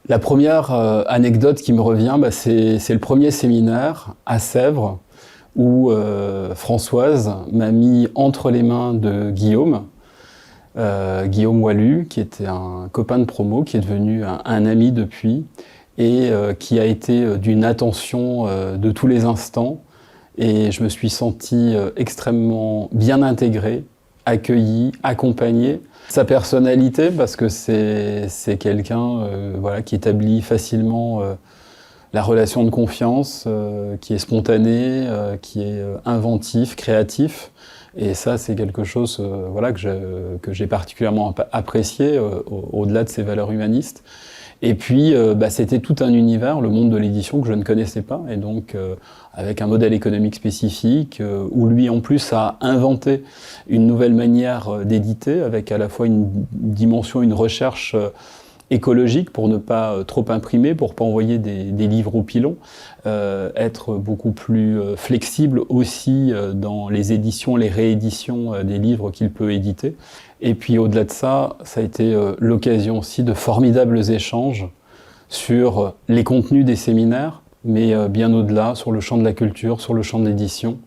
La première anecdote qui me revient, c'est le premier séminaire à Sèvres où Françoise m'a mis entre les mains de Guillaume, Guillaume Wallu, qui était un copain de promo, qui est devenu un ami depuis, et qui a été d'une attention de tous les instants. Et je me suis senti extrêmement bien intégré, accueilli, accompagné. Sa personnalité, parce que c'est quelqu'un voilà, qui établit facilement la relation de confiance, qui est spontané, qui est inventif, créatif. Et ça, c'est quelque chose voilà, que j'ai particulièrement apprécié, au-delà de ses valeurs humanistes. Et puis, c'était tout un univers, le monde de l'édition, que je ne connaissais pas. Et donc, avec un modèle économique spécifique, où lui, en plus, a inventé une nouvelle manière d'éditer, avec à la fois une dimension, une recherche écologique pour ne pas trop imprimer, pour ne pas envoyer des livres au pilon, être beaucoup plus flexible aussi dans les éditions, les rééditions des livres qu'il peut éditer. Et puis au-delà de ça, ça a été l'occasion aussi de formidables échanges sur les contenus des séminaires, mais bien au-delà, sur le champ de la culture, sur le champ de l'édition.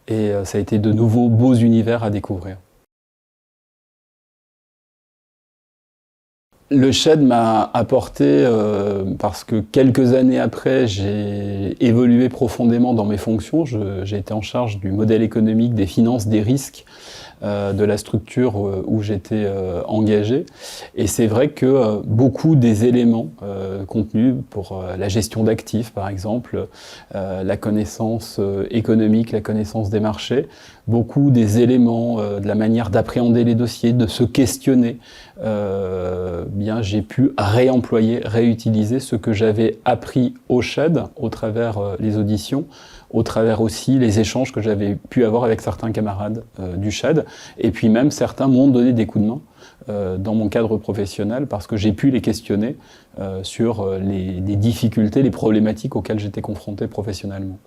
Et ça a été de nouveaux beaux univers à découvrir. Le SHED m'a apporté, parce que quelques années après, j'ai évolué profondément dans mes fonctions. J'ai été en charge du modèle économique, des finances, des risques de la structure où j'étais engagé. Et c'est vrai que beaucoup des éléments contenus pour la gestion d'actifs, par exemple, la connaissance économique, la connaissance des marchés, beaucoup des éléments de la manière d'appréhender les dossiers, de se questionner, bien j'ai pu réemployer, réutiliser ce que j'avais appris au SHED, au travers les auditions, au travers aussi les échanges que j'avais pu avoir avec certains camarades du SHED, et puis même certains m'ont donné des coups de main dans mon cadre professionnel, parce que j'ai pu les questionner sur les difficultés, les problématiques auxquelles j'étais confronté professionnellement.